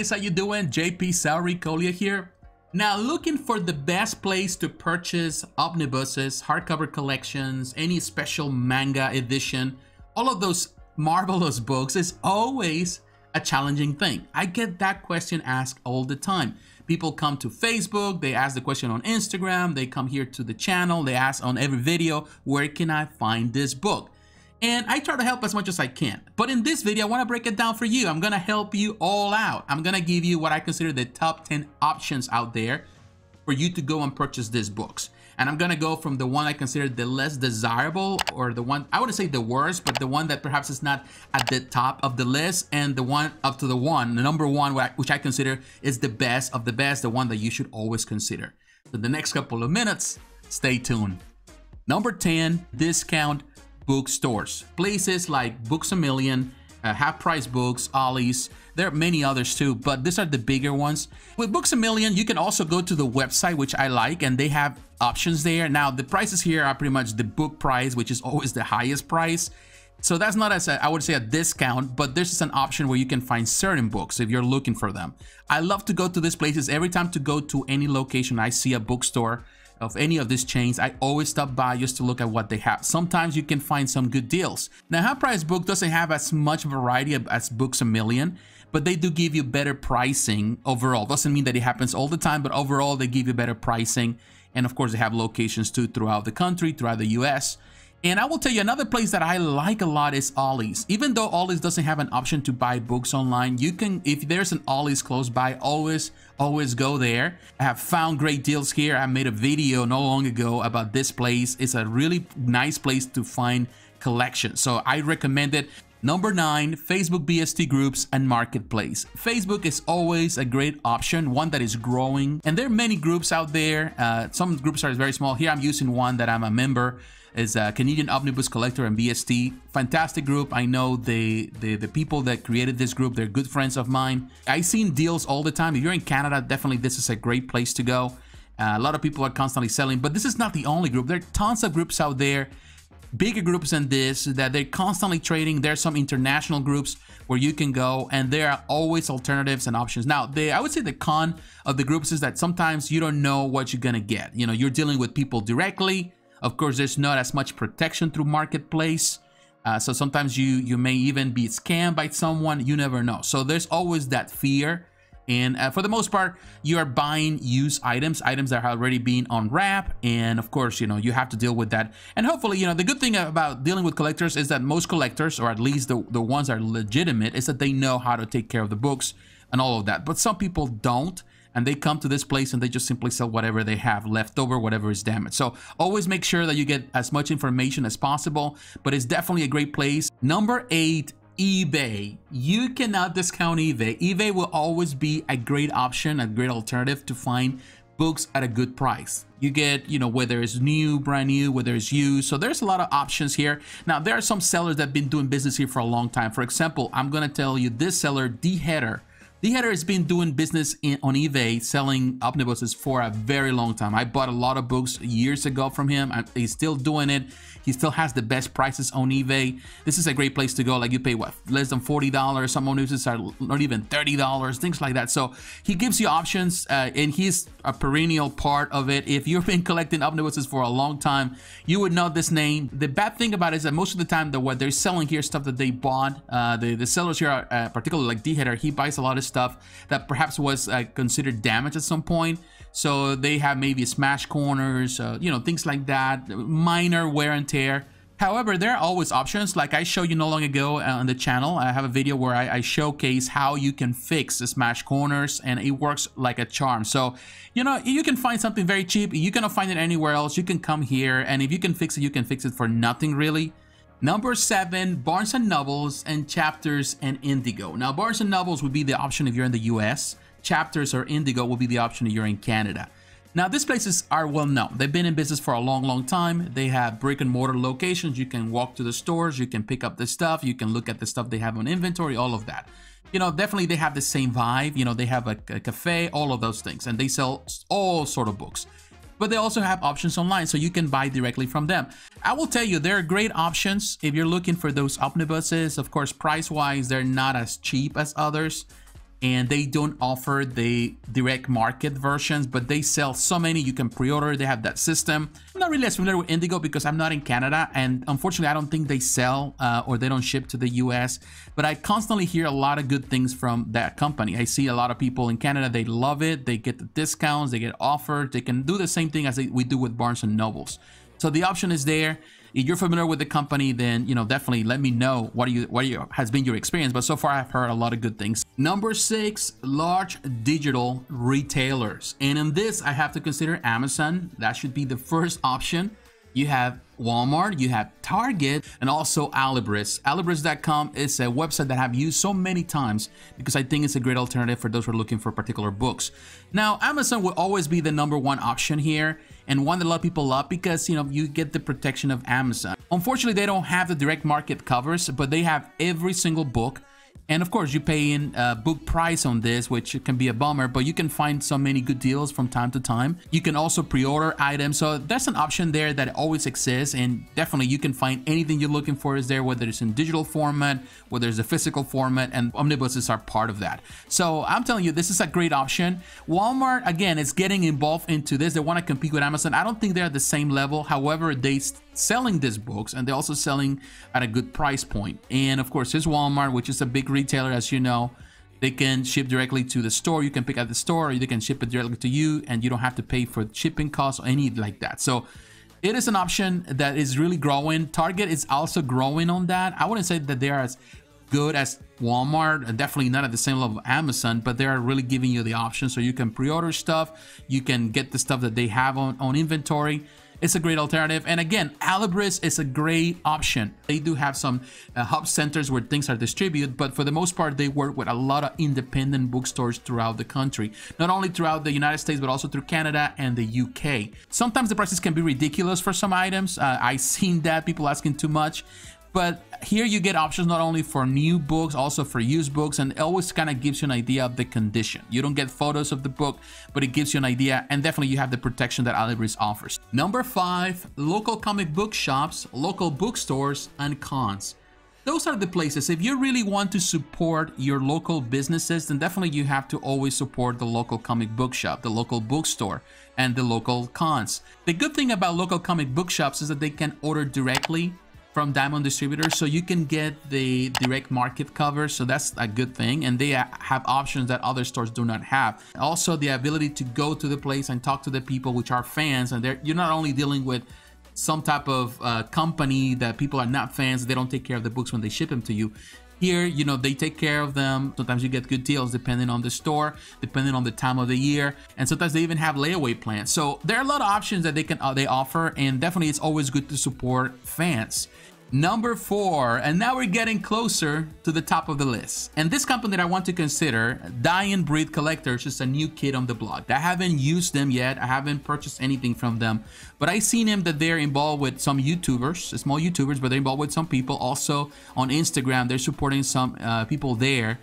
guys, how you doing? Jpsarrireviews here. Now, looking for the best place to purchase omnibuses, hardcover collections, any special manga edition, all of those marvelous books is always a challenging thing. I get that question asked all the time. People come to Facebook, they ask the question on Instagram, they come here to the channel, they ask on every video, where can I find this book? And I try to help as much as I can. But in this video, I want to break it down for you. I'm going to help you all out. I'm going to give you what I consider the top 10 options out there for you to go and purchase these books. And I'm going to go from the one I consider the less desirable, or the one, I wouldn't say the worst, but the one that perhaps is not at the top of the list, and the one up to the number one, which I consider is the best of the best, the one that you should always consider. So the next couple of minutes, stay tuned. Number 10, discount bookstores. Places like Books A Million, half-price books, Ollie's. There are many others too, but these are the bigger ones. With Books A Million, you can also go to the website, which I like, and they have options there. Now, the prices here are pretty much the book price, which is always the highest price. So that's not as I would say a discount, but there's just an option where you can find certain books if you're looking for them. I love to go to these places. Every time to go to any location, I see a bookstore of any of these chains, I always stop by just to look at what they have. Sometimes you can find some good deals. Now, half-price book doesn't have as much variety as Books A Million, but they do give you better pricing overall. Doesn't mean that it happens all the time, but overall they give you better pricing. And of course, they have locations too throughout the country, throughout the US. And I will tell you, another place that I like a lot is Ollie's. Even though Ollie's doesn't have an option to buy books online, you can, if there's an Ollie's close by, always go there. I have found great deals here. I made a video not long ago about this place. It's a really nice place to find collections, so I recommend it. Number 9, Facebook BST groups and marketplace. Facebook is always a great option, one that is growing, and there are many groups out there. Some groups are very small. Here I'm using one that I'm a member. Is Canadian Omnibus Collector and BST. Fantastic group. I know the people that created this group, they're good friends of mine. I've seen deals all the time. If you're in Canada, definitely this is a great place to go. A lot of people are constantly selling, but this is not the only group. There are tons of groups out there, bigger groups than this, that they're constantly trading. There's some international groups where you can go, and there are always alternatives and options. Now, I would say the con of the groups is that sometimes you don't know what you're gonna get. You know, you're dealing with people directly. Of course, there's not as much protection through marketplace. So sometimes you may even be scammed by someone. You never know. So there's always that fear. And for the most part, you are buying used items that have already been unwrapped. And of course, you know, you have to deal with that. And hopefully, you know, the good thing about dealing with collectors is that most collectors, or at least the ones that are legitimate, is that they know how to take care of the books and all of that. But some people don't. And they come to this place and they just simply sell whatever they have left over, whatever is damaged. So always make sure that you get as much information as possible, but it's definitely a great place. Number 8, eBay. You cannot discount eBay. eBay will always be a great option, a great alternative to find books at a good price. You get, you know, whether it's new, brand new, whether it's used. So there's a lot of options here. Now, there are some sellers that have been doing business here for a long time. For example, I'm going to tell you this seller, D-Header. D-Header has been doing business on eBay, selling omnibuses for a very long time. I bought a lot of books years ago from him. He's still doing it. He still has the best prices on eBay. This is a great place to go. Like, you pay what, less than $40. Some omnibuses are not even $30, things like that. So he gives you options, and he's a perennial part of it. If you've been collecting omnibuses for a long time, you would know this name. The bad thing about it is that most of the time, what they're selling here is stuff that they bought. The sellers here, are, particularly like D-Header, he buys a lot of stuff that perhaps was considered damaged at some point. So they have maybe smash corners, you know, things like that, minor wear and tear. However, there are always options. Like I showed you not long ago on the channel, I have a video where I showcase how you can fix the smash corners, and it works like a charm. So, you know, you can find something very cheap. You cannot find it anywhere else. You can come here, and if you can fix it, you can fix it for nothing really. Number 7, Barnes&Nobles and Chapters and Indigo. Now, Barnes&Nobles would be the option if you're in the US. Chapters or Indigo will be the option if you're in Canada. Now, these places are well known. They've been in business for a long, long time. They have brick and mortar locations. You can walk to the stores. You can pick up the stuff. You can look at the stuff they have on inventory, all of that. You know, definitely they have the same vibe. You know, they have a cafe, all of those things. And they sell all sort of books. But they also have options online, so you can buy directly from them. I will tell you, there are great options if you're looking for those omnibuses. Of course, price-wise, they're not as cheap as others. and they don't offer the direct market versions, but they sell so many. You can pre-order. They have that system. I'm not really as familiar with Indigo because I'm not in Canada, and unfortunately I don't think they sell or they don't ship to the US, but I constantly hear a lot of good things from that company. I see a lot of people in Canada, they love it. They get the discounts, they get offers. They can do the same thing as we do with Barnes&Nobles. So the option is there. If you're familiar with the company, then definitely let me know what has been your experience. But so far, I've heard a lot of good things. Number 6, large digital retailers, and in this, I have to consider Amazon. That should be the first option. You have Walmart, you have Target, and also Alibris. Alibris.com is a website that I've used so many times because I think it's a great alternative for those who are looking for particular books. Now, Amazon will always be the #1 option here, and one that a lot of people love because you get the protection of Amazon. Unfortunately, they don't have the direct market covers, but they have every single book. And of course, you pay in book price on this, which can be a bummer, but you can find so many good deals from time to time. You can also pre-order items. So that's an option there that always exists. And definitely you can find anything you're looking for is there, whether it's in digital format, whether it's a physical format, and omnibuses are part of that. So I'm telling you, this is a great option. Walmart, again, is getting involved into this. They want to compete with Amazon. I don't think they're at the same level. However, they selling these books, and they're also selling at a good price point. And of course, there's Walmart, which is a big retailer, as you know. They can ship directly to the store. You can pick at the store, or they can ship it directly to you, and you don't have to pay for shipping costs or any like that. So it is an option that is really growing. Target is also growing on that. I wouldn't say that they are as good as Walmart, and definitely not at the same level of Amazon, but they are really giving you the option. So you can pre-order stuff, you can get the stuff that they have on inventory. It's a great alternative. And again, Alibris is a great option. They do have some hub centers where things are distributed, but for the most part, they work with a lot of independent bookstores throughout the country, not only throughout the United States, but also through Canada and the UK. Sometimes the prices can be ridiculous for some items. I've seen that, people asking too much. But here you get options not only for new books, also for used books, and it always kind of gives you an idea of the condition. You don't get photos of the book, but it gives you an idea, and definitely you have the protection that Alibris offers. Number 5, local comic book shops, local bookstores, and cons. Those are the places. If you really want to support your local businesses, then definitely you have to always support the local comic book shop, the local bookstore, and the local cons. The good thing about local comic book shops is that they can order directly from Diamond distributors, so you can get the direct market cover, so that's a good thing, and they have options that other stores do not have. Also, the ability to go to the place and talk to the people which are fans, and you're not only dealing with some type of company that people are not fans, they don't take care of the books when they ship them to you. Here, they take care of them. Sometimes you get good deals depending on the store, depending on the time of the year, and sometimes they even have layaway plans. So there are a lot of options that they offer, and definitely it's always good to support fans. Number 4, and now we're getting closer to the top of the list. And this company that I want to consider, Dying Breed Collectors, is a new kid on the block. I haven't used them yet. I haven't purchased anything from them, but I seen them that they're involved with some YouTubers, small YouTubers, but they're involved with some people. Also on Instagram, they're supporting some people there.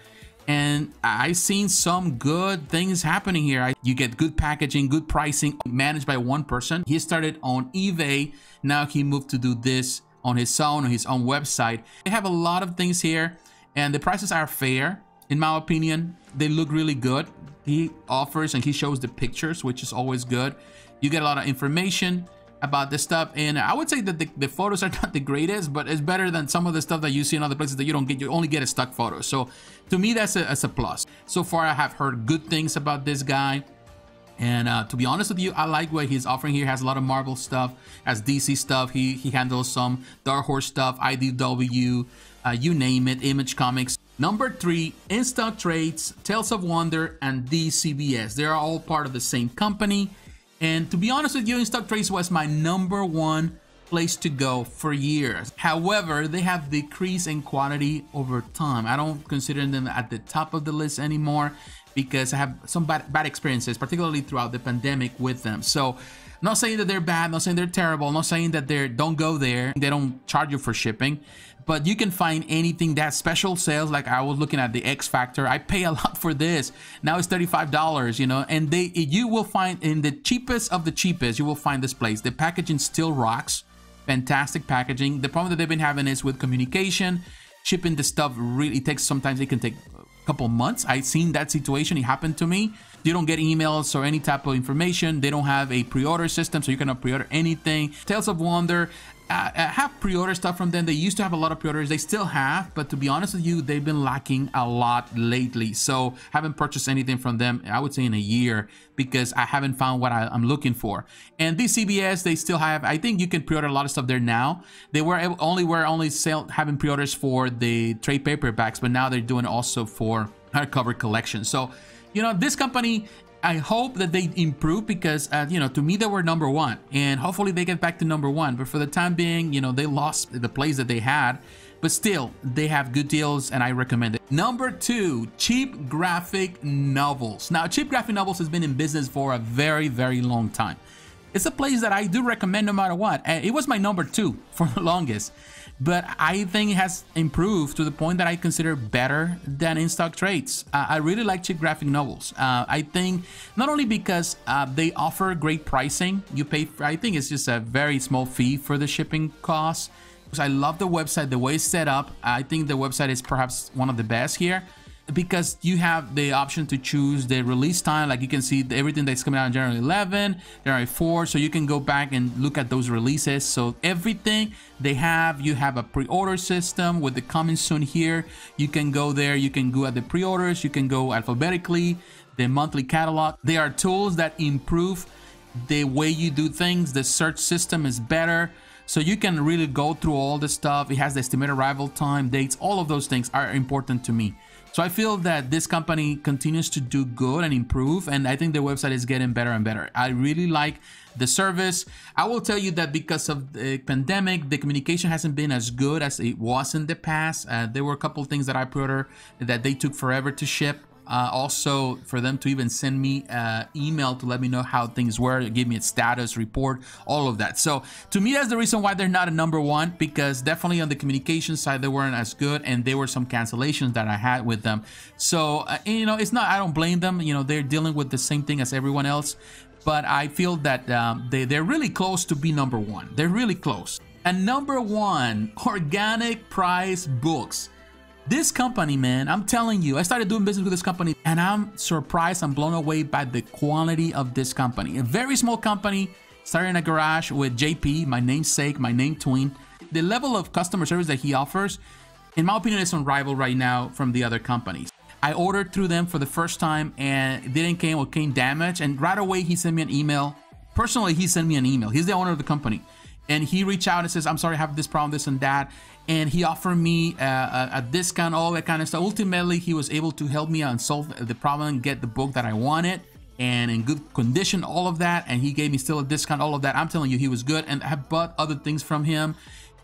And I've seen some good things happening here. You get good packaging, good pricing, managed by one person. He started on eBay. Now he moved to do this on his own website. They have a lot of things here, and the prices are fair. In my opinion, they look really good. He offers and he shows the pictures, which is always good. You get a lot of information about this stuff, and I would say that the photos are not the greatest, but it's better than some of the stuff that you see in other places that you don't get. You only get a stock photo. So to me, that's a plus. So far, I have heard good things about this guy. And to be honest with you, I like what he's offering here. He has a lot of Marvel stuff, has DC stuff. He handles some Dark Horse stuff, IDW, you name it, Image Comics. Number 3, InStockTrades, Tales of Wonder, and DCBS. They are all part of the same company. And to be honest with you, InStockTrades was my #1 place to go for years. However, they have decreased in quality over time. I don't consider them at the top of the list anymore, because I have some bad experiences, particularly throughout the pandemic with them. So I'm not saying that they're bad, not saying they're terrible, not saying that don't go there, they don't charge you for shipping, but you can find anything that special sales. Like I was looking at the X Factor, I pay a lot for this. Now it's $35, and you will find in the cheapest of the cheapest, you will find this place. The packaging still rocks, fantastic packaging. The problem that they've been having is with communication, shipping the stuff really takes, sometimes it can take couple months. I've seen that situation. It happened to me. You don't get emails or any type of information. They don't have a pre-order system, so you cannot pre-order anything. Tales of Wonder, I have pre-order stuff from them. They used to have a lot of pre-orders. They still have, but to be honest with you, they've been lacking a lot lately. So haven't purchased anything from them, I would say, in a year, because I haven't found what I'm looking for. And these CBS, they still have, I think you can pre-order a lot of stuff there now. They were only having pre-orders for the trade paperbacks, but now they're doing it also for hardcover collections. So, you know, this company, I hope that they improve, because, you know, to me, they were number one, and hopefully they get back to number one. But for the time being, you know, they lost the place that they had, but still, they have good deals, and I recommend it. Number 2, cheap graphic novels. Now, cheap graphic novels has been in business for a very, very long time. It's a place that I do recommend no matter what. It was my number 2 for the longest, but I think it has improved to the point that I consider better than InStockTrades. I really like cheap graphic novels. I think not only because they offer great pricing, you pay, I think it's just a very small fee for the shipping costs. Because I love the website, the way it's set up. I think the website is perhaps one of the best here, because you have the option to choose the release time. Like you can see everything that's coming out on January 11, January 4, so you can go back and look at those releases. So everything they have, you have a pre-order system with the coming soon here. You can go there, you can go at the pre-orders, you can go alphabetically, the monthly catalog. There are tools that improve the way you do things. The search system is better, so you can really go through all the stuff. It has the estimated arrival time, dates, all of those things are important to me. So I feel that this company continues to do good and improve, and I think the website is getting better and better. I really like the service. I will tell you that because of the pandemic, the communication hasn't been as good as it was in the past. There were a couple of things that I pre-ordered that they took forever to ship. Also, for them to even send me email to let me know how things were, give me a status report, all of that. So to me, that's the reason why they're not a number 1, because definitely on the communication side, they weren't as good, and there were some cancellations that I had with them. So, you know, it's not, I don't blame them. You know, they're dealing with the same thing as everyone else, but I feel that they're really close to be number 1. They're really close. And number 1, organic price books. This company, man, I'm telling you, I started doing business with this company, and I'm surprised, I'm blown away by the quality of this company. A very small company, started in a garage with JP, my namesake, my name twin. The level of customer service that he offers, in my opinion, is unrivaled right now from the other companies. I ordered through them for the first time, and it didn't came, or came damaged, and right away he sent me an email. Personally, he sent me an email. He's the owner of the company. And he reached out and says, I'm sorry, I have this problem, this and that. And he offered me a discount, all that kind of stuff. Ultimately, he was able to help me out and solve the problem and get the book that I wanted, and in good condition, all of that. And he gave me still a discount, all of that. I'm telling you, he was good. And I have bought other things from him.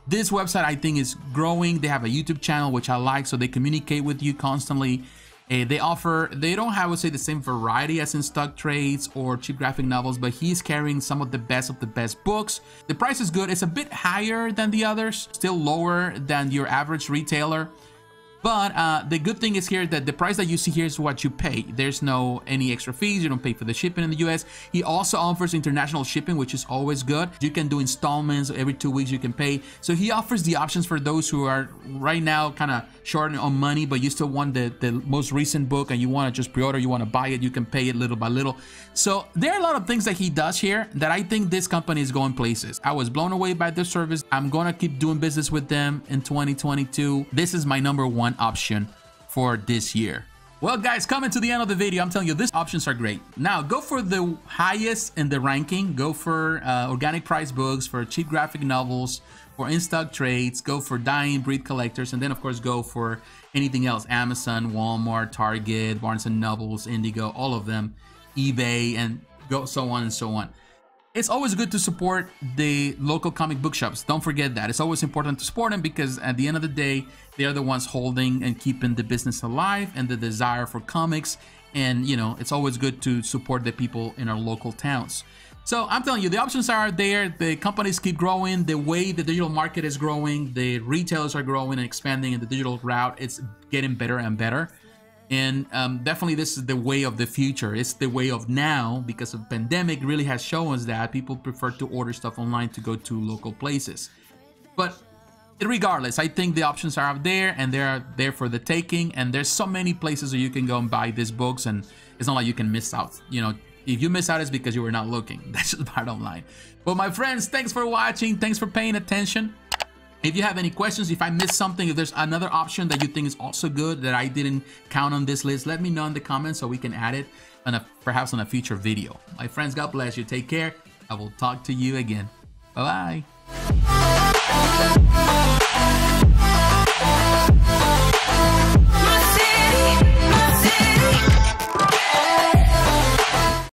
This website, I think, is growing. They have a YouTube channel, which I like, so they communicate with you constantly. They don't have, I would say, the same variety as InStockTrades or cheap graphic novels, but he's carrying some of the best books. The price is good. It's a bit higher than the others, still lower than your average retailer. But the good thing is here that the price that you see here is what you pay. There's no any extra fees. You don't pay for the shipping in the US. He also offers international shipping, which is always good. You can do installments every 2 weeks. You can pay. So he offers the options for those who are right now kind of short on money, but you still want the most recent book and you want to just pre-order, you want to buy it, you can pay it little by little. So there are a lot of things that he does here that I think this company is going places. I was blown away by this service. I'm going to keep doing business with them in 2022. This is my number 1 option for this year. Well, guys, coming to the end of the video, I'm telling you, these options are great. Now, go for the highest in the ranking. Go for organic price books, for cheap graphic novels, for InStockTrades, go for dying breed collectors, and then, of course, go for anything else. Amazon, Walmart, Target, Barnes&Nobles, Indigo, all of them, eBay, and go so on and so on. It's always good to support the local comic book shops. Don't forget that. It's always important to support them because at the end of the day, they're the ones holding and keeping the business alive and the desire for comics. And, you know, it's always good to support the people in our local towns. So I'm telling you, the options are there. The companies keep growing. The way the digital market is growing, the retailers are growing and expanding in the digital route. It's getting better and better. And definitely this is the way of the future. It's the way of now because the pandemic really has shown us that people prefer to order stuff online to go to local places. But regardless, I think the options are out there and they're there for the taking, and there's so many places where you can go and buy these books, and it's not like you can miss out. You know, if you miss out, it's because you were not looking. That's just the bottom line. But my friends, thanks for watching. Thanks for paying attention. If you have any questions, if I missed something, if there's another option that you think is also good that I didn't count on this list, let me know in the comments so we can add it on perhaps on a future video. My friends, God bless you. Take care. I will talk to you again. Bye-bye.